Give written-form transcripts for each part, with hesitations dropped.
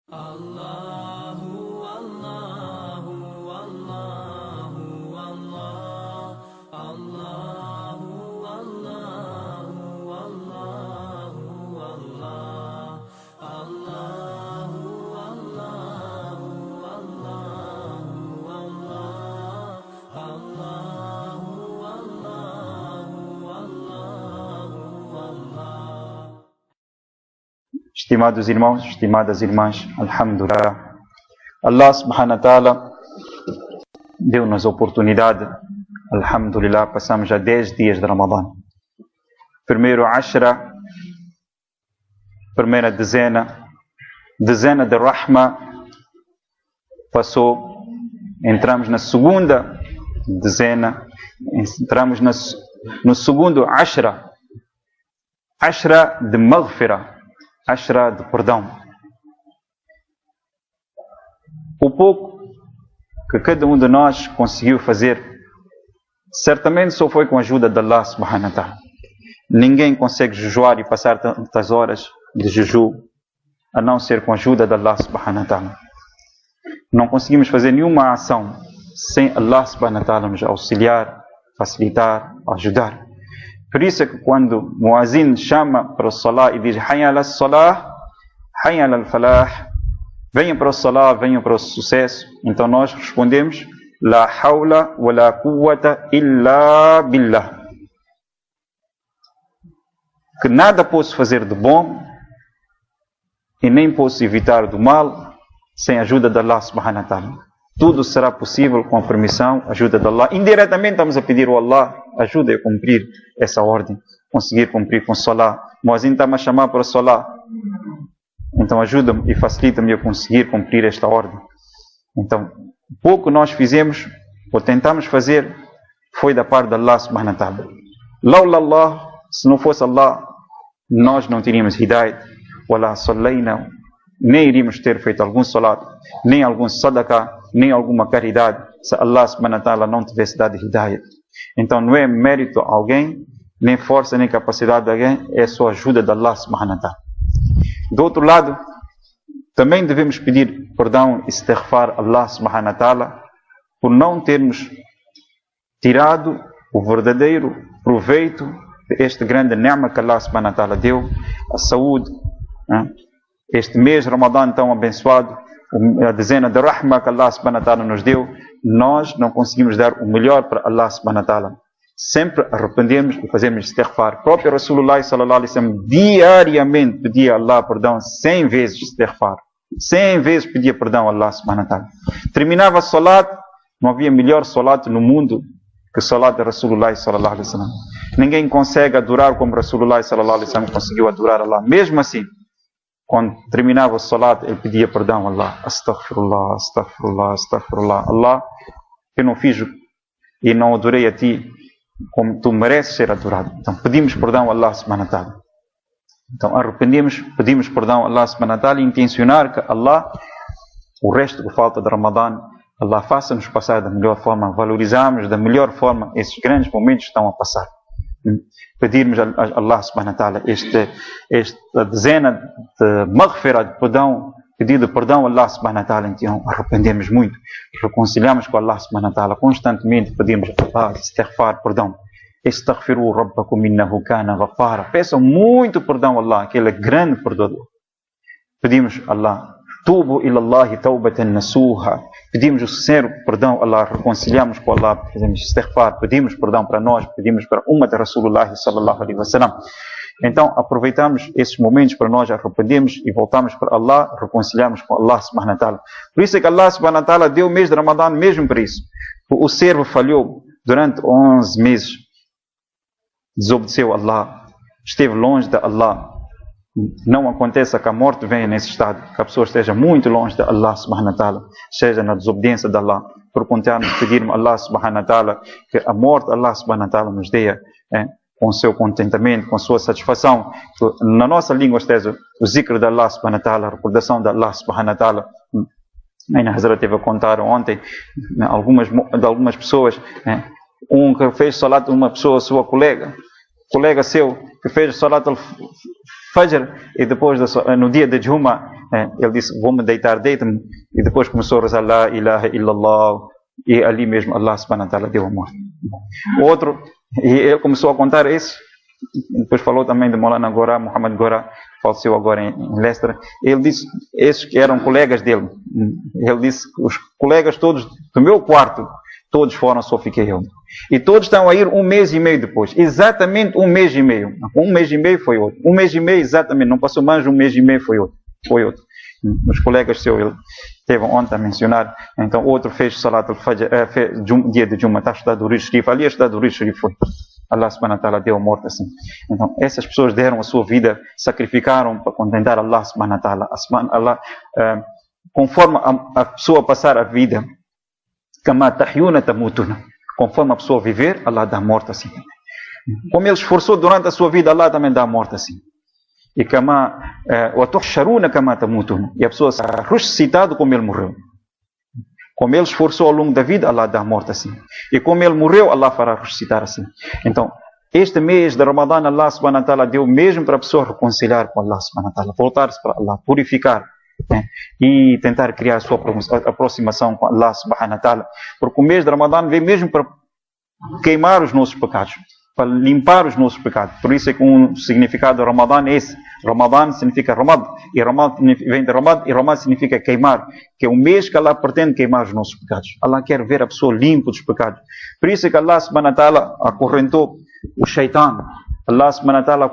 Allahu, Allahu, Allahu, Allah, Allahu, Allahu, Allahu, Allah, Allahu, Allahu, Allahu, Allah, Allahu, Allahu, Allah. Estimados irmãos, estimadas irmãs, alhamdulillah, Allah subhanahu wa ta'ala deu-nos a oportunidade, alhamdulillah, passamos já 10 dias de Ramadã. Primeiro Ashra, primeira dezena de Rahma, passou, entramos na segunda dezena, entramos no segundo Ashra de Maghfirah, Ashra de perdão. O pouco que cada um de nós conseguiu fazer, certamente só foi com a ajuda de Allah subhanahu wa ta'ala. Ninguém consegue jejuar e passar tantas horas de jejum a não ser com a ajuda de Allah subhanahu wa ta'ala. Não conseguimos fazer nenhuma ação sem Allah subhanahu wa ta'ala nos auxiliar, facilitar, ajudar. Por isso é que quando o muazin chama para o salah e diz Hayya ala salah, Hayya ala falah, venham para o salah, venham para o sucesso, então nós respondemos La hawla wa la quwwata illa billah. Que nada posso fazer de bom e nem posso evitar do mal sem a ajuda de Allah subhanahu wa ta'ala. Tudo será possível com a permissão, a ajuda de Allah. Indiretamente estamos a pedir ao Allah, ajuda a cumprir essa ordem, conseguir cumprir com o salah. O muazin está-me a chamar para o salah, então ajuda-me e facilita-me a conseguir cumprir esta ordem. Então, pouco nós fizemos, ou tentamos fazer, foi da parte de Allah subhanahu wa ta'ala. Laula Allah, se não fosse Allah, nós não teríamos hidayat, wala sallayna, nem iríamos ter feito algum salat, nem algum sadaqah, nem alguma caridade, se Allah subhanahu wa ta'ala não tivesse dado hidayat. Então não é mérito a alguém, nem força, nem capacidade de alguém, é só a ajuda de Allah subhanahu wa ta'ala. Do outro lado, também devemos pedir perdão e istighfar a Allah subhanahu wa ta'ala por não termos tirado o verdadeiro proveito deste grande ni'ma que Allah subhanahu wa ta'ala deu, a saúde, este mês Ramadã tão abençoado, a dezena de Rahma que Allah subhanahu wa ta'ala nos deu, nós não conseguimos dar o melhor para Allah subhanahu wa ta'ala. Sempre arrependemos e fazemos istighfar. O próprio Rasulullah sallallahu alaihi wasallam diariamente pedia a Allah perdão 100 vezes istighfar. 100 vezes pedia perdão a Allah subhanahu wa ta'ala. Terminava a salat, não havia melhor salat no mundo que o salat de Rasulullah sallallahu alaihi wasallam. Ninguém consegue adorar como Rasulullah sallallahu alaihi wasallam conseguiu adorar Allah. Mesmo assim, quando terminava o salat, ele pedia perdão a Allah. Astaghfirullah, astaghfirullah, astaghfirullah. Allah, eu não fiz e não adorei a ti como tu mereces ser adorado. Então pedimos perdão a Allah subhanahu wa ta'ala. Então arrependemos, pedimos perdão a Allah subhanahu wa ta'ala e intencionar que Allah, o resto que falta de Ramadã, Allah faça-nos passar da melhor forma, valorizamos da melhor forma esses grandes momentos que estão a passar. Pedirmos a Allah subhanahu wa ta'ala esta dezena de maghfirah, de perdão, pedido de perdão a Allah subhanahu wa ta'ala, então arrependemos muito, reconciliamos com Allah subhanahu wa ta'ala, constantemente pedimos a Allah istighfar, perdão. Istaghfiru rabbakum innahu kana ghaffara. Peçam muito perdão a Allah, aquele grande perdoador. Pedimos a Allah, tubu ila Allahi tawbatan nasuha. Pedimos o sincero perdão a Allah, reconciliamos com Allah, pedimos istighfar, pedimos perdão para nós, pedimos para a umma de Rasulullah sallallahu alaihi wasallam. Então aproveitamos esses momentos para nós arrependemos e voltamos para Allah, reconciliamos com Allah subhanahu wa ta'ala. Por isso é que Allah subhanahu wa ta'ala deu o mês de Ramadã mesmo para isso. O servo falhou durante 11 meses, desobedeceu a Allah, esteve longe de Allah. Não aconteça que a morte venha nesse estado, que a pessoa esteja muito longe de Allah subhanahu wa ta'ala, seja na desobediência de Allah. Por contarmos, pedirmos a Allah subhanahu wa ta'ala que a morte Allah subhanahu wa ta'ala nos dê com o seu contentamento, com a sua satisfação. Na nossa língua esteja o zikr de Allah subhanahu wa ta'ala, a recordação de Allah subhanahu wa ta'ala. A Hazrat teve a contar ontem de algumas pessoas, um que fez salat, uma pessoa, sua colega seu, que fez salat al-Fajr e depois no dia de Juma Ele disse, vou-me deitar, deita-me. E depois começou a rezar, La ilaha illallah. E ali mesmo Allah subhanahu wa ta'ala deu a morte. Outro, e ele começou a contar isso. Depois falou também de Maulana Gora, Muhammad Gora, faleceu agora em Leicester. Ele disse, esses que eram colegas dele, ele disse, os colegas todos do meu quarto, todos foram, só fiquei eu. E todos estão a ir 1 mês e meio depois. Exatamente 1 mês e meio. 1 mês e meio foi outro. 1 mês e meio exatamente. Não passou mais de 1 mês e meio foi outro. Os colegas seus, ele teve ontem a mencionar. Então outro fez Salat al-Fajr, dia de Juma, está a estudar do Rio Sharif. Ali a estudar do Rio Sharif foi. Allah subhanahu wa ta'ala deu a morte assim. Então essas pessoas deram a sua vida, sacrificaram para contentar Allah subhanahu wa ta'ala. Allah, conforme a pessoa passar a vida, kama tahyuna tamutuna. Conforme a pessoa viver, Allah dá a morte assim. Como ele esforçou durante a sua vida, Allah também dá a morte assim. E kama watuhsharuna kama tamutuna. E a pessoa será ressuscitada como ele morreu. Como ele esforçou ao longo da vida, Allah dá a morte assim. E como ele morreu, Allah fará ressuscitar assim. Então, este mês de Ramadã, Allah subhanahu wa ta'ala deu mesmo para a pessoa reconciliar com Allah subhanahu wa ta'ala, voltar-se para Allah, purificar, né? E tentar criar a sua aproximação com Allah subhanahu wa ta'ala. Porque o mês de Ramadã veio mesmo para queimar os nossos pecados, para limpar os nossos pecados. Por isso é que um significado de Ramadã é esse. Ramadã significa Ramad, e Ramad vem de Ramad, e Ramad significa queimar, que é o mês que Allah pretende queimar os nossos pecados. Allah quer ver a pessoa limpa dos pecados. Por isso é que Allah subhanahu wa ta'ala acorrentou o shaitan. Allah subhanahu wa ta'ala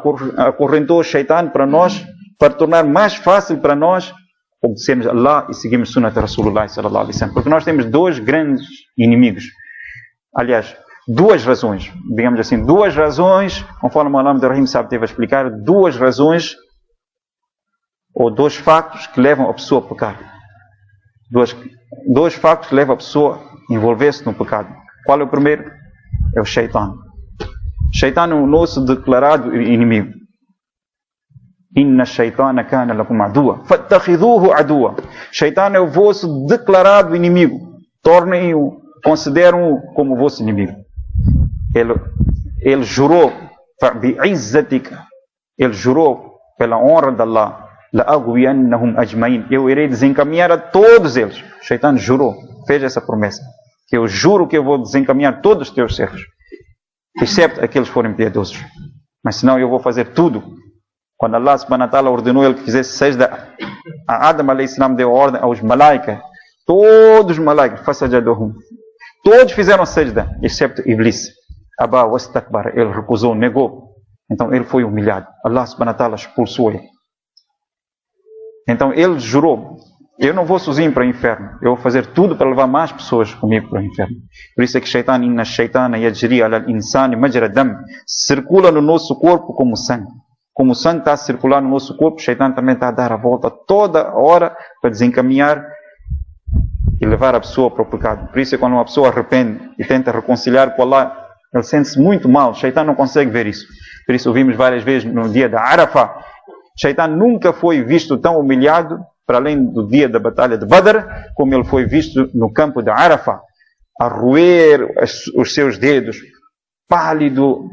acorrentou o shaitan para nós, para tornar mais fácil para nós obedecermos a Allah e seguirmos Sunnat Rasulullah sallallahu alaihi wasallam. Porque nós temos 2 grandes inimigos. Aliás, 2 razões, digamos assim, 2 razões, conforme o Maulana Abdurrahim Saab teve a explicar, 2 razões ou 2 factos que levam a pessoa a pecar. 2 factos que levam a pessoa a envolver-se no pecado. Qual é o primeiro? É o shaitan. Shaitan é o nosso declarado inimigo. Inna shaitana kana lakum aduwa fattakhiduhu aduwa. Shaitan é o vosso declarado inimigo. Tornem-o, consideram-o como vosso inimigo. Ele jurou, ele jurou pela honra de Allah, eu irei desencaminhar a todos eles. O Shaitan jurou, fez essa promessa, que eu juro que eu vou desencaminhar todos os teus servos, exceto aqueles que forem piedosos. Mas senão eu vou fazer tudo. Quando Allah subhanahu wa ta'ala ordenou ele que fizesse sajda, a Adam alayhi salam deu ordem aos malaicas, todos os malaicas, fasajaduhum, todos fizeram sajda, exceto Iblis. Aba wastakbar, ele recusou, negou. Então ele foi humilhado. Allah subhanahu wa ta'ala expulsou ele. Então ele jurou, eu não vou sozinho para o inferno, eu vou fazer tudo para levar mais pessoas comigo para o inferno. Por isso é que shaitan, inna shaitana yajri ala al-insani majra dam, circula no nosso corpo como sangue. Como o sangue está a circular no nosso corpo, o shaitan também está a dar a volta toda hora para desencaminhar e levar a pessoa para o pecado. Por isso é que quando uma pessoa arrepende e tenta reconciliar com Allah, ele sente-se muito mal. O shaitan não consegue ver isso. Por isso ouvimos várias vezes no dia da Arafah. O shaitan nunca foi visto tão humilhado, para além do dia da batalha de Badr, como ele foi visto no campo da Arafah, a roer os seus dedos, pálido,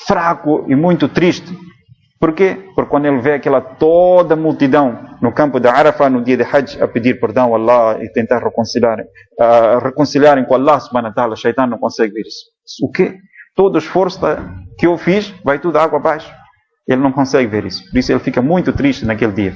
fraco e muito triste. Por quê? Porque quando ele vê aquela toda multidão no campo da Arafah, no dia de Hajj, a pedir perdão a Allah e tentar reconciliarem com Allah subhanahu wa ta'ala, o shaitan não consegue ver isso. O quê? Todo o esforço que eu fiz, vai tudo água abaixo. Ele não consegue ver isso. Por isso ele fica muito triste naquele dia.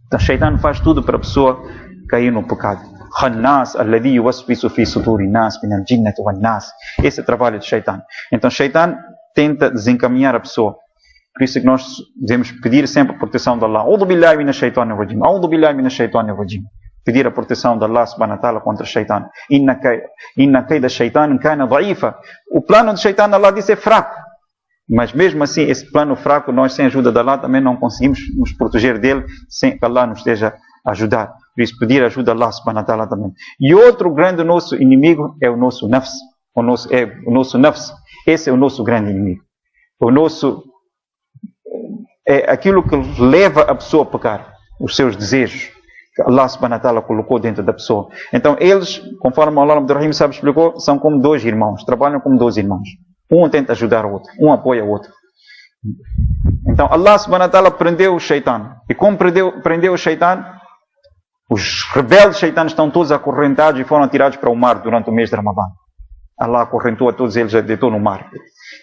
Então o shaitan faz tudo para a pessoa cair no pecado. Khannas alladhi yuwaswisu fi suduri nas min al-jinnati wan nas. Esse é o trabalho do shaitan. Então o shaitan tenta desencaminhar a pessoa. Por isso é que nós devemos pedir sempre a proteção de Allah. A'udhu billahi minash shaitanir rajim. A'udhu billahi minash shaitanir rajim. Pedir a proteção de Allah subhanahu wa ta'ala contra o shaitan. Inna kaida shaitan kana da'ifa. O plano do shaitan, Allah disse, é fraco. Mas mesmo assim, esse plano fraco, nós sem a ajuda de Allah também não conseguimos nos proteger dele sem que Allah nos esteja a ajudar. Por isso pedir ajuda a Allah subhanahu wa ta'ala também. E outro grande nosso inimigo é o nosso nafs. O nosso ego, o nosso nafs. Esse é o nosso grande inimigo. O nosso... é aquilo que leva a pessoa a pecar, os seus desejos que Allah subhanahu wa ta'ala colocou dentro da pessoa. Então eles, conforme o Maulana Abdurrahim Saab explicou, são como 2 irmãos, trabalham como 2 irmãos. Um tenta ajudar o outro, um apoia o outro. Então Allah subhanahu wa ta'ala prendeu o Shaitan. E como prendeu o Shaitan, os rebeldes Shaitanos estão todos acorrentados e foram atirados para o mar durante o mês de Ramadã. Allah acorrentou a todos eles e deitou no mar.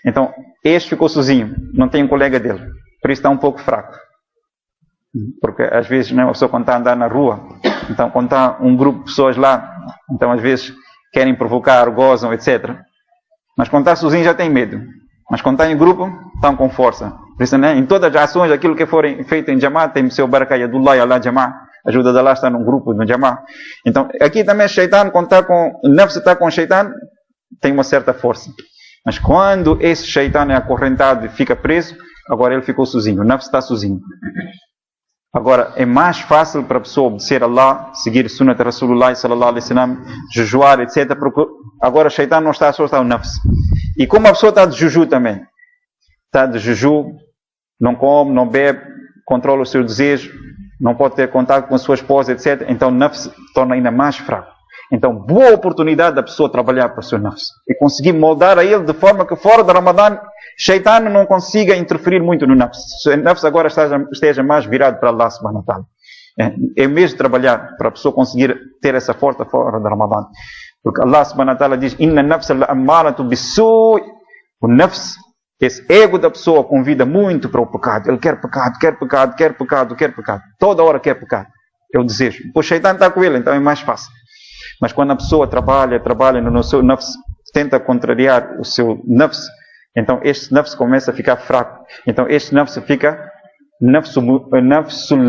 Então este ficou sozinho, não tem um colega dele, por isso está um pouco fraco. Porque às vezes, né, a pessoa quando está a andar na rua, então quando está um grupo de pessoas lá, então às vezes querem provocar, gozam, etc. Mas quando está sozinho já tem medo. Mas quando está em grupo, estão com força. Por isso, né, em todas as ações, aquilo que forem feito em Jama'ah, tem o seu barakayadullah e Allah Jama'ah. A ajuda de Allah está num grupo, no Jama'ah. Então aqui também Shaitan, quando está com o Nafs, está com o Shaitan, tem uma certa força. Mas quando esse Shaitan é acorrentado e fica preso, agora ele ficou sozinho. O Nafs está sozinho. Agora, é mais fácil para a pessoa obedecer a Allah, seguir Sunnat Rasulullah sallallahu alaihi wasallam, jejuar, etc. Porque agora o Shaitan não está só, está o Nafs. E como a pessoa está de juju também, está de juju, não come, não bebe, controla o seu desejo, não pode ter contato com a sua esposa, etc. Então o Nafs torna ainda mais fraco. Então, boa oportunidade da pessoa trabalhar para o seu Nafs e conseguir moldar a ele de forma que fora de Ramadã Shaitan não consiga interferir muito no Nafs. Se o Nafs agora esteja mais virado para Allah subhanahu wa ta'ala. É mesmo trabalhar para a pessoa conseguir ter essa força fora de Ramadã. Porque Allah subhanahu wa ta'ala diz: Inna nafsa la'ammaratu bis-su'. O Nafs, esse ego da pessoa, convida muito para o pecado. Ele quer pecado, quer pecado, quer pecado, quer pecado. Toda hora quer pecado. É o desejo. O Shaitan está com ele, então é mais fácil. Mas quando a pessoa trabalha no seu Nafs, tenta contrariar o seu Nafs, então este Nafs começa a ficar fraco. Então este Nafs fica Nafsul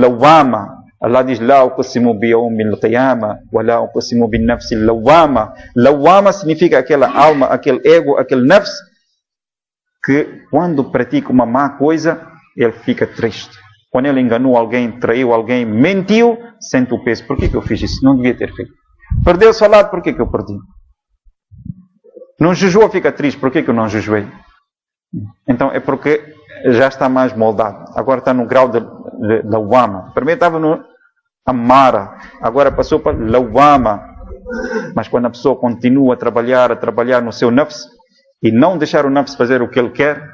Lawama. Allah diz: La uqsimu bi yawmil qiyamah wa la uqsimu bin nafsil lawama. Lawama significa aquela alma, aquele ego, aquele Nafs que quando pratica uma má coisa, ele fica triste. Quando ele enganou alguém, traiu alguém, mentiu, sente o peso. Por que eu fiz isso? Não devia ter feito. Perdeu o salário, por que eu perdi? Não jejuou, fica triste, por que eu não jejuei? Então é porque já está mais moldado. Agora está no grau de lawama. Primeiro estava no amara, agora passou para lawama. Mas quando a pessoa continua a trabalhar no seu Nafs e não deixar o Nafs fazer o que ele quer,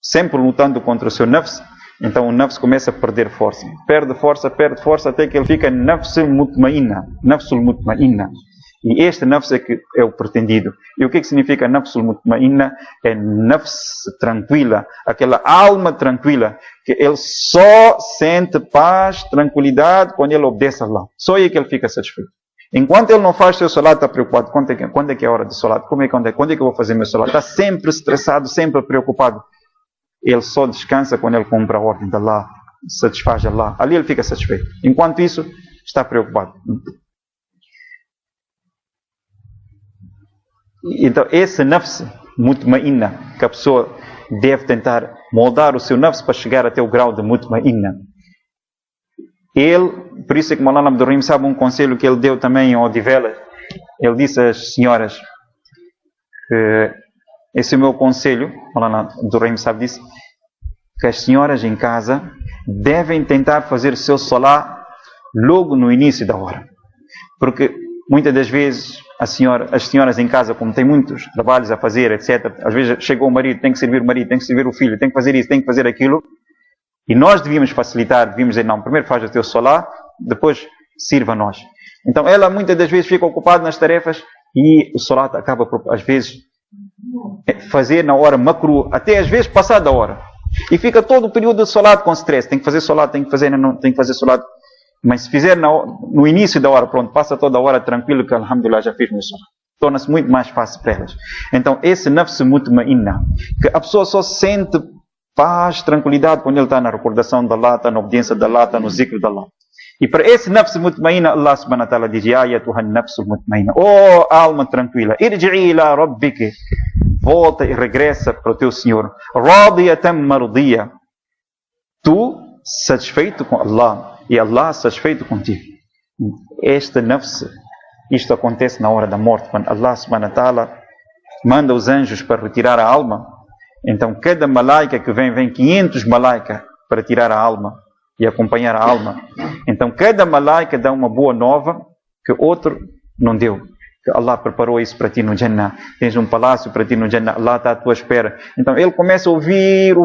sempre lutando contra o seu Nafs, então o Nafs começa a perder força. Perde força até que ele fica Nafsul Mutmainna. Nafsul Mutmainna. E este Nafs é que é o pretendido. E o que significa Nafsul Mutmainna? É Nafs tranquila. Aquela alma tranquila. Que ele só sente paz, tranquilidade quando ele obedece a Allah. Só aí que ele fica satisfeito. Enquanto ele não faz seu salat, está preocupado. Quando é que é a hora do salat? Quando é que eu vou fazer meu salat? Está sempre estressado, sempre preocupado. Ele só descansa quando ele cumpre a ordem de Allah, satisfaz Allah. Ali ele fica satisfeito. Enquanto isso, está preocupado. Então, esse Nafs Mutmainna, que a pessoa deve tentar moldar o seu Nafs para chegar até o grau de Mutmainna. Ele, por isso é que Maulana Abdul Rahim sabe um conselho que ele deu também em Odivelas. Ele disse às senhoras que esse é o meu conselho, Maulana Abdul Rahim sabe disso, que as senhoras em casa devem tentar fazer o seu salat logo no início da hora. Porque muitas das vezes as senhoras em casa, como têm muitos trabalhos a fazer, etc., às vezes chegou o marido, tem que servir o marido, tem que servir o filho, tem que fazer isso, tem que fazer aquilo, e nós devíamos facilitar, devíamos dizer: não, primeiro faz o teu salat, depois sirva a nós. Então ela muitas das vezes fica ocupada nas tarefas e o salat acaba por, às vezes, fazer na hora makruh, até às vezes passada a hora. E fica todo o período do salat com stress. Tem que fazer salat, tem que fazer salat. Mas se fizer no início da hora, pronto, passa toda a hora tranquilo, que alhamdulillah já fiz meu salat. Torna-se muito mais fácil para elas. Então esse Nafs Mutmainna, que a pessoa só sente paz, tranquilidade quando ele está na recordação de Allah, está na obediência de Allah, está no zikr de Allah. E para esse Nafs Mutmainna, Allah subhanahu wa ta'ala diz: Ya ayatuha Nafsul Mutmainna. Oh alma tranquila, irji'i ila rabbika. Volta e regressa para o teu Senhor. Radiyatan mardiya. Tu satisfeito com Allah e Allah satisfeito contigo. Este Nafs, isto acontece na hora da morte, quando Allah subhanahu wa ta'ala manda os anjos para retirar a alma. Então cada malaika que vem 500 malaika para tirar a alma e acompanhar a alma. Então cada malaika dá uma boa nova que outro não deu. Que Allah preparou isso para ti no Jannah. Tens um palácio para ti no Jannah. Allah está à tua espera. Então ele começa a ouvir.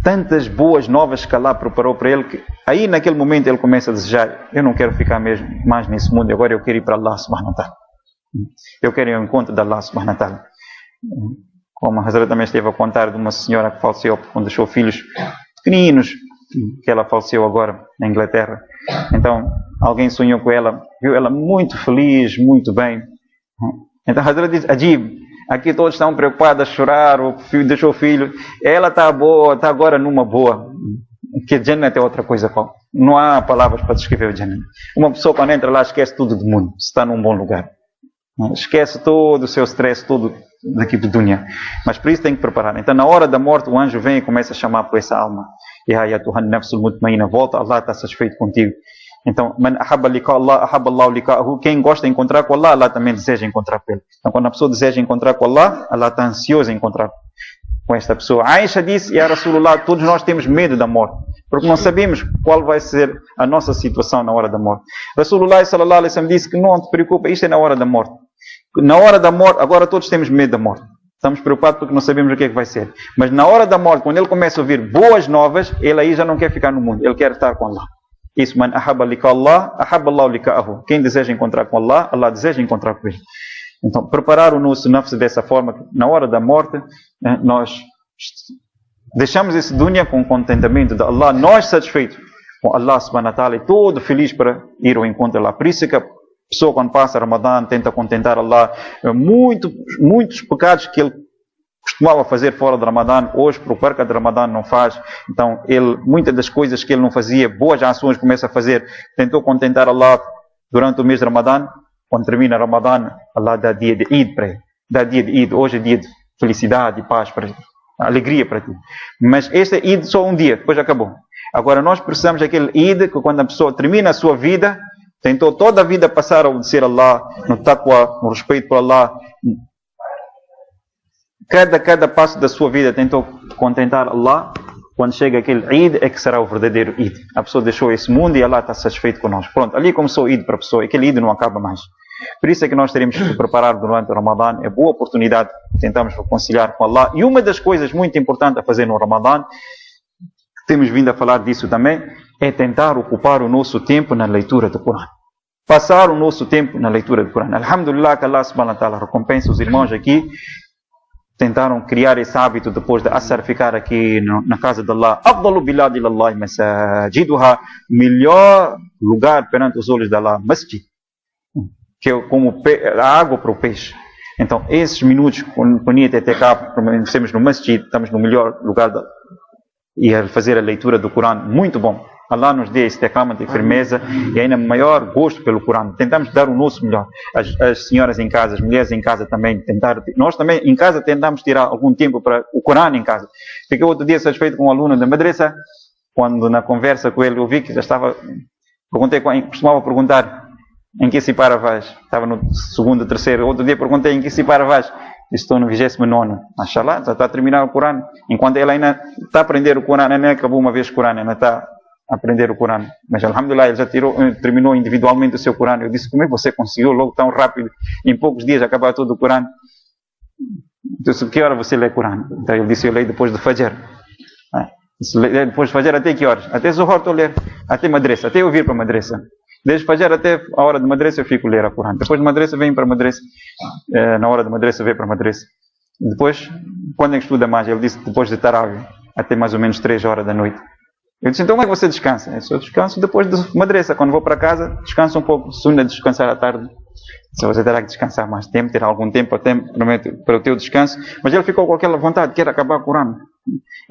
tantas boas novas que Allah preparou para ele, que aí naquele momento ele começa a desejar, eu não quero ficar mesmo mais nesse mundo, agora eu quero ir para Allah subhanahu wa ta'ala. Eu quero ir ao encontro de Allah subhanahu wa ta'ala. Como a Hazrat também esteve a contar de uma senhora que faleceu quando deixou filhos pequeninos, que ela faleceu agora na Inglaterra. Então alguém sonhou com ela, viu ela muito feliz, muito bem. Então a Hazrat diz, Ajib, aqui todos estão preocupados a chorar, o filho deixou o filho, ela está boa, está agora numa boa. Que Jannat é outra coisa, não há palavras para descrever o Jannat. Uma pessoa quando entra lá esquece tudo do mundo, está num bom lugar. Esquece todo o seu stress, tudo daqui do dunya. Mas por isso tem que preparar. Então na hora da morte o anjo vem e começa a chamar por essa alma. Ya ayatuhan nafsul mutmainna, volta, Allah está satisfeito contigo. Então, man ahabba liqa Allah, ahabba Allah liqa'ahu. Quem gosta de encontrar com Allah, Allah também deseja encontrar com ele. Então quando a pessoa deseja encontrar com Allah, Allah está ansioso em encontrar com esta pessoa. Aisha disse, Ya Rasulullah, todos nós temos medo da morte, porque não sabemos qual vai ser a nossa situação na hora da morte. Rasulullah sallallahu alaihi wasallam disse que não te preocupa, isto é na hora da morte. Na hora da morte, agora todos temos medo da morte. Estamos preocupados porque não sabemos o que é que vai ser. Mas na hora da morte, quando ele começa a ouvir boas novas, ele aí já não quer ficar no mundo, ele quer estar com Allah. Isso, man ahabba liqa Allah, ahabba Allah liqa'ahu. Quem deseja encontrar com Allah, Allah deseja encontrar com ele. Então, preparar o nosso nafs dessa forma, que na hora da morte, nós deixamos esse dunya com contentamento de Allah, nós satisfeitos com Allah subhanahu wa ta'ala e todo feliz para ir ao encontro de Allah. Por isso que a pessoa quando passa Ramadã tenta contentar Allah. Muitos pecados que ele costumava fazer fora de Ramadã, hoje por perca de Ramadã não faz. Então muitas das coisas que ele não fazia, boas ações começa a fazer, tentou contentar Allah durante o mês de Ramadã. Quando termina Ramadã, Allah dá dia de Eid para ele, dá dia de Eid. Hoje é dia de felicidade e paz para ti, alegria para ti. Mas este Eid só um dia, depois acabou. Agora nós precisamos daquele Eid que quando a pessoa termina a sua vida, tentou toda a vida passar a obedecer a Allah, no taqwa, no respeito por Allah. Cada passo da sua vida tentou contentar Allah. Quando chega aquele Eid é que será o verdadeiro Eid. A pessoa deixou esse mundo e Allah está satisfeito connosco. Pronto, ali começou o Eid para a pessoa. Aquele Eid não acaba mais. Por isso é que nós teremos que preparar durante o Ramadã. É boa oportunidade de tentarmos reconciliar com Allah. E uma das coisas muito importantes a fazer no Ramadã, temos vindo a falar disso também, é tentar ocupar o nosso tempo na leitura do Corão. Passar o nosso tempo na leitura do Corão. Alhamdulillah que Allah subhanahu wa ta'ala recompensa os irmãos aqui. Tentaram criar esse hábito depois de Asar ficar aqui na casa de Allah. Afdalu bilad ilallah masajiduha. Melhor lugar perante os olhos de Allah, masjid. Que é como a água para o peixe. Então esses minutos, quando até cá, permanecemos no masjid, estamos no melhor lugar e a fazer a leitura do Corão, muito bom. Allah nos dê istiqamah e firmeza e ainda maior gosto pelo Corão. Tentamos dar o nosso melhor. As senhoras em casa, as mulheres em casa também tentar. Nós também em casa tentamos tirar algum tempo para o Corão em casa. Fiquei outro dia satisfeito com um aluno da madrasa, quando na conversa com ele eu vi que já estava. Costumava perguntar em que cipara vais. Estava no segundo, terceiro. Outro dia perguntei em que cipara vais. Estou no 29º. Mashallah, já está a terminar o Corão. Enquanto ela ainda está a aprender o Corão, ainda acabou uma vez o Corão, ainda está a aprender o Corão. Mas alhamdulillah, ele já terminou individualmente o seu Corão. Eu disse, como é que você conseguiu logo tão rápido, em poucos dias, acabar todo o Corão? Eu disse, que hora você lê o Corão? Então ele disse, eu leio depois do Fajr. Depois do Fajr até que horas? Até Zuhur estou a ler, até Madressa, até eu vir para a Madressa. Desde Fajr até a hora de Madressa eu fico a ler a Corão. Depois de Madressa venho para a Madressa. Na hora de Madressa venho para a Madressa. Depois, quando é que estuda mais? Ele disse, depois de Tarawih, até mais ou menos 3 horas da noite. Eu disse, então como é que você descansa? Eu descanso depois de Madressa. Quando vou para casa, descanso um pouco. Sunna de descansar à tarde. Se você terá que descansar mais tempo, ter algum tempo para o teu descanso. Mas ele ficou com aquela vontade, quer acabar o Corão.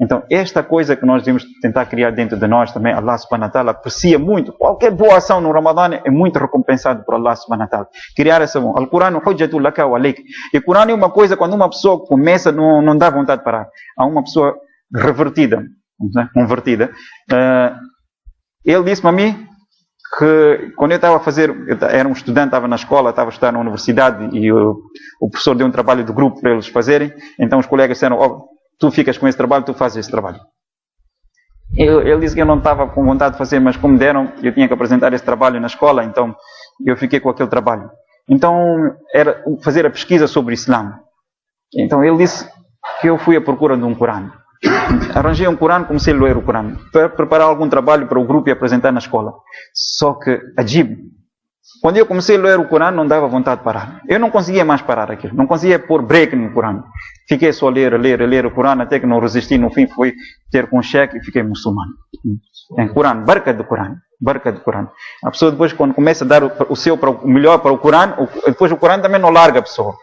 Então, esta coisa que nós devemos tentar criar dentro de nós também, Allah subhanahu wa ta'ala aprecia muito. Qualquer boa ação no Ramadã é muito recompensado por Allah subhanahu wa ta'ala. Criar essa boa. Al-Quran hujjatul laka wa alayk. E o Corão é uma coisa, quando uma pessoa começa, não dá vontade de parar. Há uma pessoa revertida, convertida. Ele disse-me a mim que quando eu estava a fazer, era um estudante, estava na escola, estava a estudar na universidade e o professor deu um trabalho de grupo para eles fazerem. Então os colegas disseram, tu ficas com esse trabalho, tu fazes esse trabalho. Ele disse que eu não estava com vontade de fazer, mas como deram, eu tinha que apresentar esse trabalho na escola, então eu fiquei com aquele trabalho. Então era fazer a pesquisa sobre o Islã. Então ele disse que eu fui à procura de um Corão. arranjei um Corão, comecei a ler o Corão, para preparar algum trabalho para o grupo e apresentar na escola. Só que, ajib, quando eu comecei a ler o Corão, não dava vontade de parar. Eu não conseguia mais parar aquilo, não conseguia pôr break no Corão. Fiquei só a ler o Corão, até que não resisti, no fim fui ter com um cheque e fiquei muçulmano. Em Corão, barca do Corão. Barca do Corão. A pessoa depois, quando começa a dar o melhor para o Corão, depois o Corão também não larga a pessoa.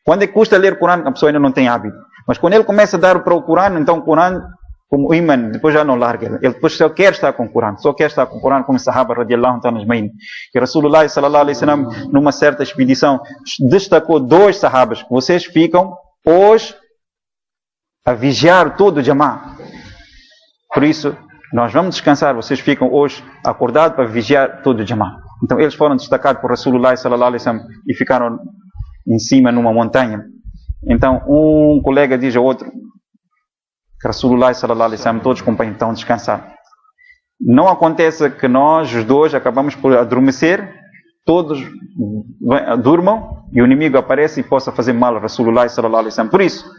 Quando é que custa ler o Corão, a pessoa ainda não tem hábito. Mas quando ele começa a dar para o Corão, então o Corão, como o imã, depois já não larga. Ele depois só quer estar com o Corão. Só quer estar com o Corão, como o Sahaba radiallahu anhu ajmain. Que Rasulullah sallallahu alaihi wasallam, numa certa expedição, destacou 2 sahabas. Vocês ficam hoje a vigiar todo o Jamá. Por isso, nós vamos descansar. Vocês ficam hoje acordados para vigiar todo o Jamá. Então eles foram destacados por Rasulullah sallallahu alaihi wasallam e ficaram em cima numa montanha. Então um colega diz ao outro que Rasulullah sallallahu alaihi wasallam, todos companheiros estão a descansar. Não acontece que nós os dois acabamos por adormecer, todos durmam e o inimigo aparece e possa fazer mal a Rasulullah sallallahu alaihi wasallam. Por isso,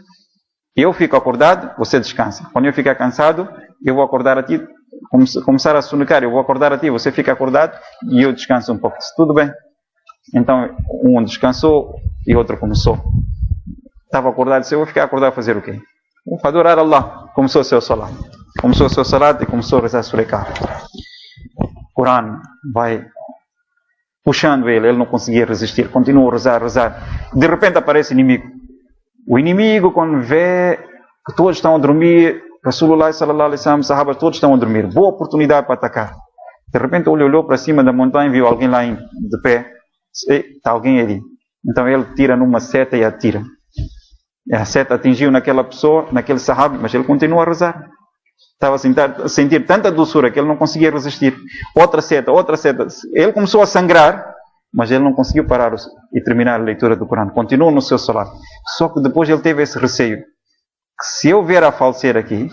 eu fico acordado, você descansa. Quando eu ficar cansado, eu vou acordar a ti, começar a sonecar, eu vou acordar a ti, você fica acordado e eu descanso um pouco. Tudo bem? Então um descansou e outro começou. Estava acordado, disse, eu vou ficar acordado a fazer o quê? Vou adorar Allah. Começou o seu salat. Começou o seu salat e começou a rezar Surah Kahf. O Corão vai puxando ele não conseguia resistir. Continua a rezar. De repente aparece o inimigo. O inimigo, quando vê que todos estão a dormir, Rasulullah sallallahu alaihi wasallam, sahabas, todos estão a dormir. Boa oportunidade para atacar. De repente ele olhou para cima da montanha e viu alguém lá de pé. Está alguém ali. Então ele tira numa seta e atira. A seta atingiu naquela pessoa, naquele sahabi, mas ele continua a rezar. Estava a sentir tanta doçura que ele não conseguia resistir. Outra seta. Ele começou a sangrar, mas ele não conseguiu parar e terminar a leitura do Corão. Continuou no seu salat. Só que depois ele teve esse receio. Que se eu vier a falecer aqui,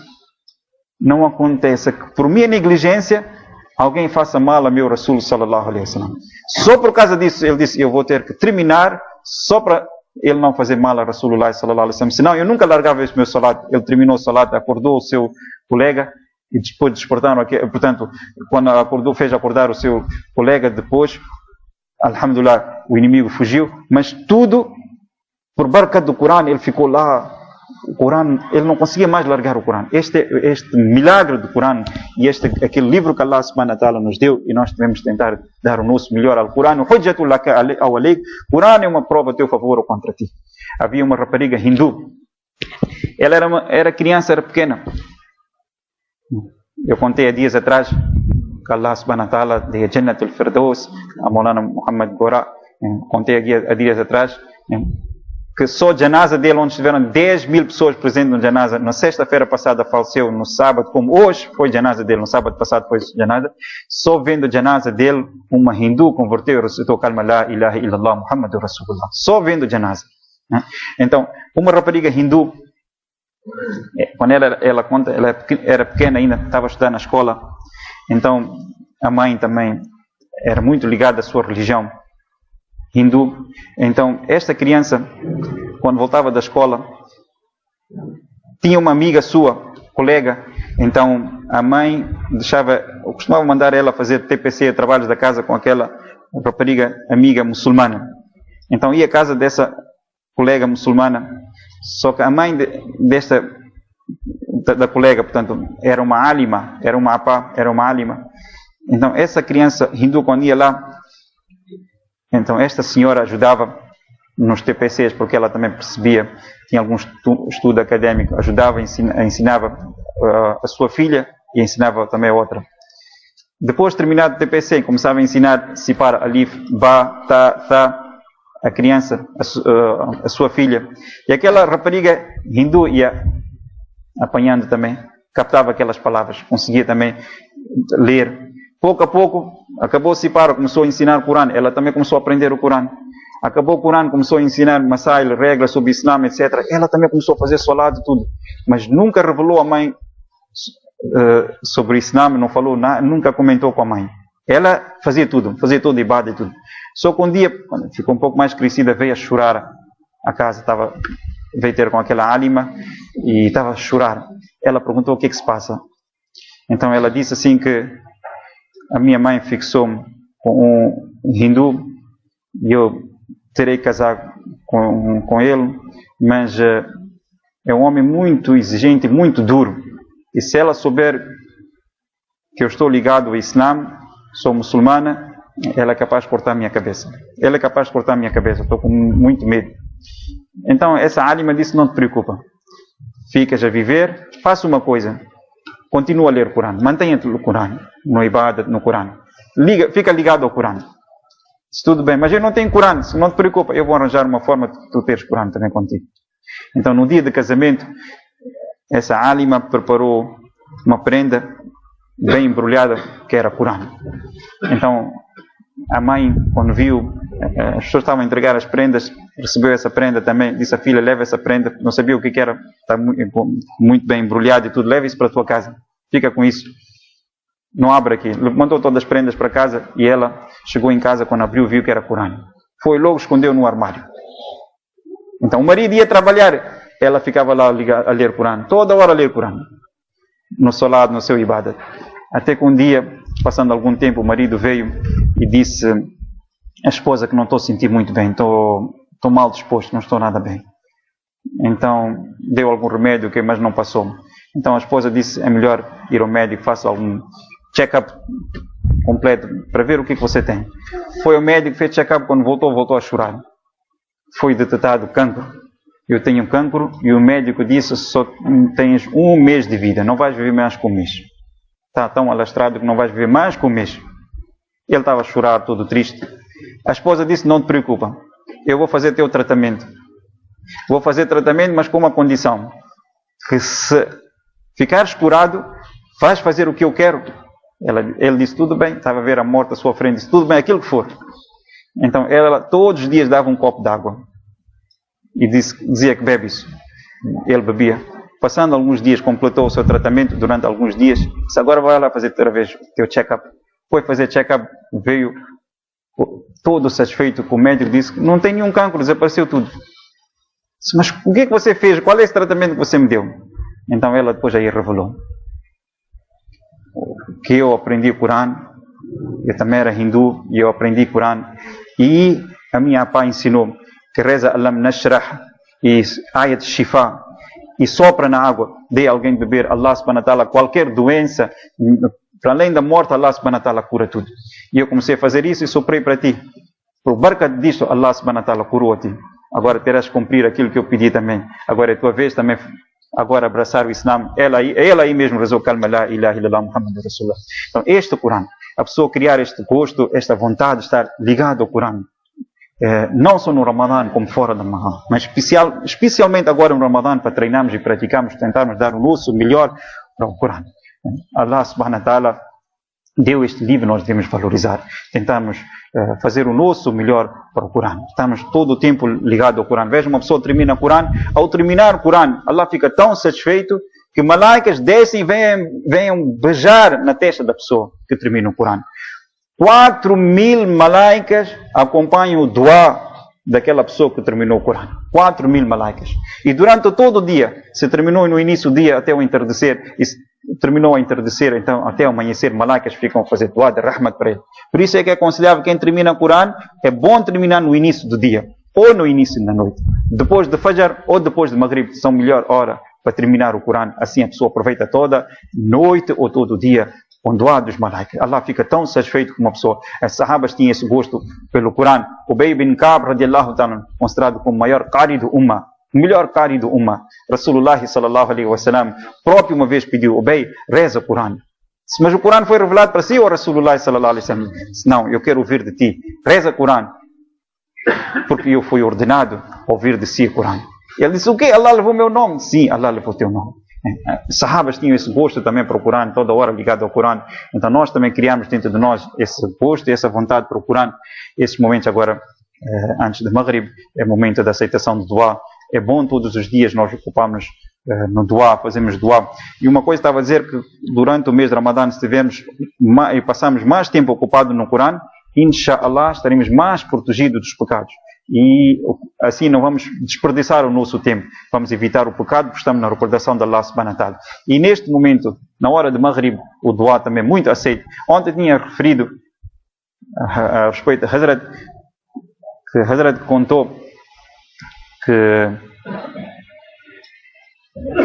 não aconteça que por minha negligência alguém faça mal a meu Rasul sallallahu alaihi wasallam. Só por causa disso ele disse, eu vou ter que terminar só para ele não fazer mal a Rasulullah sallallahu alaihi wasallam. Senão eu nunca largava esse meu salat. Ele terminou o salat, acordou o seu colega e depois despertaram aqui. Portanto, quando acordou, fez acordar o seu colega depois, alhamdulillah, o inimigo fugiu, mas tudo por barca do Corão. Ele ficou lá. O Corão, ele não conseguia mais largar o Corão. Este milagre do Corão e aquele livro que Allah subhanahu wa ta'ala nos deu, e nós devemos tentar dar o nosso melhor ao Corão. Hujjatul laka aw alayk. O Corão é uma prova a teu favor ou contra ti. Havia uma rapariga hindu. Ela era criança, era pequena. Eu contei há dias atrás que Allah subhanahu wa ta'ala deu Jannatul Firdaus a Maulana Muhammad Gora. Contei há dias atrás que só a janaza dele, onde estiveram 10.000 pessoas presentes no janaza, na sexta-feira passada faleceu, no sábado, como hoje foi janaza dele, no sábado passado foi janaza, só vendo a janaza dele, uma hindu converteu e recitou a calma La ilaha illallah Muhammadur Rasulullah. Só vendo a janaza. Então, uma rapariga hindu, quando ela conta, ela era pequena ainda, estava estudando na escola, então a mãe também era muito ligada à sua religião hindu. Então esta criança, quando voltava da escola, tinha uma amiga sua, colega. Então a mãe costumava mandar ela fazer TPC, trabalhos da casa, com aquela rapariga amiga muçulmana. Então ia à casa dessa colega muçulmana. Só que a mãe da colega, portanto, era uma alima, era uma apá, era uma alima. Então essa criança hindu, quando ia lá, então esta senhora ajudava nos TPCs, porque ela também percebia, tinha algum estudo académico, ajudava, ensinava a sua filha e ensinava também a outra. Depois de terminar o TPC, começava a ensinar Sipar, Alif, Ba, Ta, a criança, a sua filha. E aquela rapariga hindu ia apanhando também, captava aquelas palavras, conseguia também ler. Pouco a pouco, acabou Sipar, começou a ensinar o Corão, ela também começou a aprender o Corão. Acabou o Corão, começou a ensinar masail, regras sobre o Islã, etc. Ela também começou a fazer salat e tudo. Mas nunca revelou à mãe sobre o Islã, não falou nada, nunca comentou com a mãe. Ela fazia tudo ibada e tudo. Só que um dia, quando ficou um pouco mais crescida, veio a chorar a casa, veio ter com aquela alima e estava a chorar. Ela perguntou o que é que se passa. Então ela disse assim que a minha mãe fixou-me com um hindu e eu terei que casar com ele, mas é um homem muito exigente, muito duro. E se ela souber que eu estou ligado ao Islã, sou muçulmana, ela é capaz de cortar a minha cabeça. Ela é capaz de cortar a minha cabeça, estou com muito medo. Então essa alima disse, não te preocupa. Ficas a viver, faça uma coisa. Continua a ler o Corão. Mantenha-te no Corão, no Ibadat, no Corão. Fica ligado ao Corão. Diz, tudo bem, mas eu não tenho Corão, não te preocupa. Eu vou arranjar uma forma de tu teres Corão também contigo. Então no dia de casamento, essa alima preparou uma prenda bem embrulhada, que era Corão. Então a mãe, quando viu, as pessoas estavam a entregar as prendas, recebeu essa prenda também, disse à filha, leva essa prenda, não sabia o que era, está muito bem embrulhado e tudo, leva isso para a tua casa, fica com isso, não abre aqui. Mandou todas as prendas para casa e ela chegou em casa, quando abriu, viu que era Corão. Foi logo, escondeu no armário. Então o marido ia trabalhar, ela ficava lá a ler Corão, toda hora a ler Corão, no seu lado, no seu ibadat. Até que um dia, passando algum tempo, o marido veio e disse à esposa que não estou a sentir muito bem, estou mal disposto, não estou nada bem. Então deu algum remédio, mas não passou. Então a esposa disse, é melhor ir ao médico, faça algum check-up completo para ver o que você tem. Foi ao médico, fez check-up, quando voltou a chorar. Foi detectado cancro. Eu tenho cancro e o médico disse, só tens 1 mês de vida, não vais viver mais que 1 mês. Está tão alastrado que não vais viver mais que 1 mês. Ele estava a chorar, todo triste. A esposa disse, não te preocupa, eu vou fazer teu tratamento. Vou fazer tratamento, mas com uma condição. Que se ficares curado, vais fazer o que eu quero. Ele disse, tudo bem, estava a ver a morte à sua frente, disse, tudo bem, aquilo que for. Então ela todos os dias dava um copo de água. E dizia que bebe isso. Ele bebia. Passando alguns dias, completou o seu tratamento durante alguns dias. Disse, agora vai lá fazer outra vez o teu check-up. Foi fazer check-up, veio todo satisfeito com o médico, disse que não tem nenhum cancro, desapareceu tudo. Disse, mas o que é que você fez? Qual é esse tratamento que você me deu? Então ela depois aí revelou que eu aprendi o Corão, eu também era hindu e eu aprendi o Corão, e a minha avó ensinou que reza Alam Nashrah e ayat Shifa e sopra na água, dê alguém beber, Allah subhanahu wa ta'ala, qualquer doença, para além da morte, Allah subhanahu wa ta'ala cura tudo. E eu comecei a fazer isso e soprei para ti. Por barca disto, Allah subhanahu wa ta'ala curou a ti. Agora terás que cumprir aquilo que eu pedi também. Agora é a tua vez também, agora abraçar o Islã. Ela aí mesmo rezou calma la ilaha illallah Muhammad Rasulullah. Então este Corão, a pessoa criar este gosto, esta vontade de estar ligado ao Corão, não só no Ramadã como fora do Ramadã, mas especialmente agora no Ramadã, para treinarmos e praticarmos, tentarmos dar o nosso melhor para o Corão. Allah subhanahu wa ta'ala deu este livro, nós devemos valorizar, tentamos fazer o nosso melhor para o Corão. Estamos todo o tempo ligados ao Corão. Veja, uma pessoa termina o Corão, ao terminar o Corão, Allah fica tão satisfeito que malaicas descem e venham beijar na testa da pessoa que termina o Corão. 4.000 malaicas acompanham o dua daquela pessoa que terminou o Corão. 4.000 malaicas. E durante todo o dia, se terminou no início do dia até o entardecer, e terminou a entardecer, então até o amanhecer, malaicas ficam a fazer dua de rahmat para ele. Por isso é que é aconselhável quem termina o Corão, é bom terminar no início do dia, ou no início da noite. Depois de Fajr ou depois de Maghrib, são a melhor hora para terminar o Corão. Assim a pessoa aproveita toda noite ou todo o dia com dua dos malaicas. Allah fica tão satisfeito com uma pessoa. As sahabas tinham esse gosto pelo Corão. Ubay bin Ka'b radiallahu ta'ala, considerado como o maior qari do Ummah, o melhor qari do Ummah. Rasulullah sallallahu alaihi wasallam próprio uma vez pediu, Ubay, reza o Corão. Mas o Corão foi revelado para si ou Rasulullah sallallahu alaihi wasallam? Não, eu quero ouvir de ti. Reza o Corão. Porque eu fui ordenado a ouvir de si o Corão. Ele disse, o quê? Allah levou meu nome? Sim, Allah levou teu nome. Sahabas tinham esse gosto também para o Corão, toda hora ligado ao Corão. Então nós também criamos dentro de nós esse gosto e essa vontade para o Corão. Esses momentos agora, antes de Maghrib, é momento da aceitação do dua. É bom todos os dias nós ocupamos no dua, fazemos dua. E uma coisa estava a dizer que durante o mês de Ramadã, se tivermos e passamos mais tempo ocupado no Corão, inshallah estaremos mais protegidos dos pecados. e assim não vamos desperdiçar o nosso tempo, vamos evitar o pecado, porque estamos na recordação de Allah subhanahu wa ta'ala. E neste momento, na hora de Maghrib, o dua também é muito aceito. Ontem tinha referido a respeito de Hazrat, que Hazrat contou que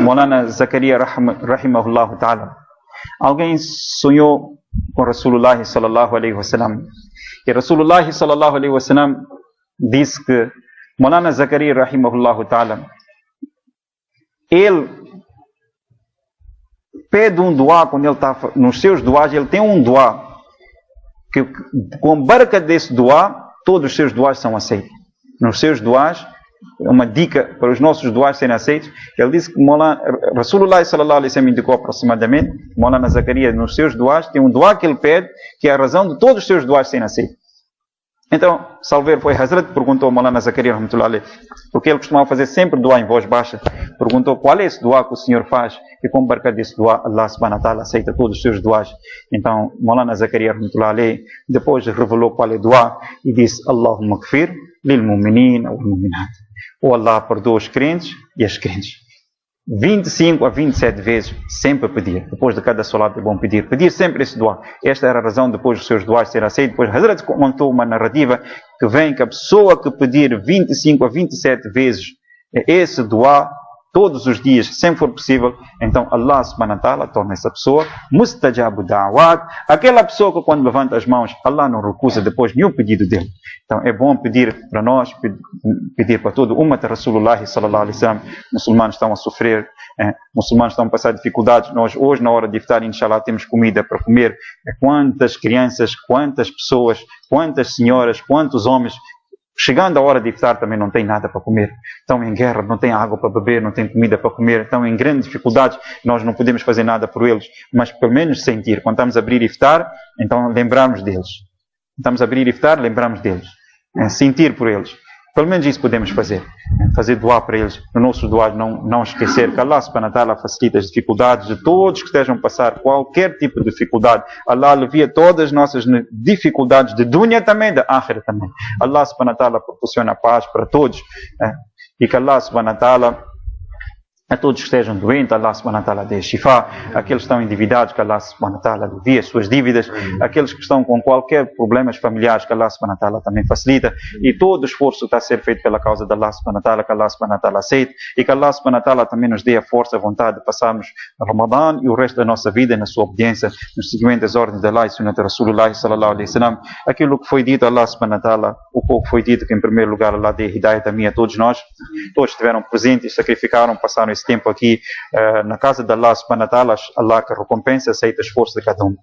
Maulana Zakaria rahimahullah ta'ala, alguém sonhou com Rasulullah sallallahu alaihi wasallam, e Rasulullah sallallahu alaihi wasallam disse que Maulana Zakaria rahimahullah ta'ala, ele pede um dua, quando ele está nos seus duas, ele tem um dua que com a barca desse dua, todos os seus duas são aceitos. Nos seus duas, uma dica para os nossos duas serem aceitos, ele disse que Rasulullah sallallahu alaihi wasallam indicou aproximadamente, Maulana Zakaria nos seus duas, tem um dua que ele pede, que é a razão de todos os seus duas serem aceitos. Então, salveiro foi Hazrat, perguntou ao Maulana Zakaria rahmatullah alayhi, porque ele costumava fazer sempre dua em voz baixa, perguntou qual é esse dua que o senhor faz, e com barca desse dua, Allah subhanahu wa ta'ala aceita todos os seus duas. Então, Maulana Zakaria rahmatullah alayhi depois revelou qual é o dua, e disse, Allahumma gfir lil mu'minin wal mu'minat. O Allah perdoa os crentes e as crentes. 25 a 27 vezes, sempre pedir. Depois de cada salat é bom pedir. Pedir sempre esse dua. Esta era a razão depois dos seus duas serem aceitos. Depois Hazrat contou uma narrativa que vem que a pessoa que pedir 25 a 27 vezes esse dua, todos os dias, sempre for possível, então Allah subhanahu wa ta'ala torna essa pessoa mustajabu da'wat, aquela pessoa que quando levanta as mãos, Allah não recusa depois nenhum pedido dele. Então é bom pedir para nós, pedir para todo o Ummat Rasulullah sallallahu alaihi wasallam. Muçulmanos estão a sofrer, muçulmanos estão a passar dificuldades. Nós hoje na hora de iftar, inshallah, temos comida para comer. Quantas crianças, quantas pessoas, quantas senhoras, quantos homens, chegando a hora de iftar também não tem nada para comer. Estão em guerra, não tem água para beber, não tem comida para comer, estão em grandes dificuldades. Nós não podemos fazer nada por eles, mas pelo menos sentir. Quando estamos a abrir iftar, então lembrarmos deles. Estamos a abrir iftar, lembrarmos deles. Sentir por eles. Pelo menos isso podemos fazer. Fazer dua para eles. No nosso dua não esquecer que Allah subhanahu wa ta'ala facilita as dificuldades de todos que estejam a passar qualquer tipo de dificuldade. Allah alivia todas as nossas dificuldades de dunya também, de akhira também. Allah subhanahu wa ta'ala proporciona paz para todos. E que Allah subhanahu wa ta'ala, a todos que estejam doentes, Allah subhanahu wa ta'ala dê shifa. Aqueles que estão endividados, que Allah subhanahu wa ta'ala alivia as suas dívidas. Aqueles que estão com qualquer problemas familiares, que Allah subhanahu wa ta'ala também facilita. E todo o esforço está a ser feito pela causa de Allah subhanahu wa ta'ala, que Allah subhanahu wa ta'ala aceite. E que Allah subhanahu wa ta'ala também nos dê a força, a vontade de passarmos Ramadã e o resto da nossa vida na sua obediência, no seguimento das ordens de Allah e sunnah de Rasulullah sallallahu alaihi wasallam. Aquilo que foi dito, Allah subhanahu wa ta'ala, o pouco foi dito, que em primeiro lugar Allah dê hidayat a mim, a todos nós. Todos estiveram presentes e sacrificaram, passaram esse tempo aqui na casa de Allah subhanahu wa ta'ala. Allah que recompensa, aceita o esforço de cada um.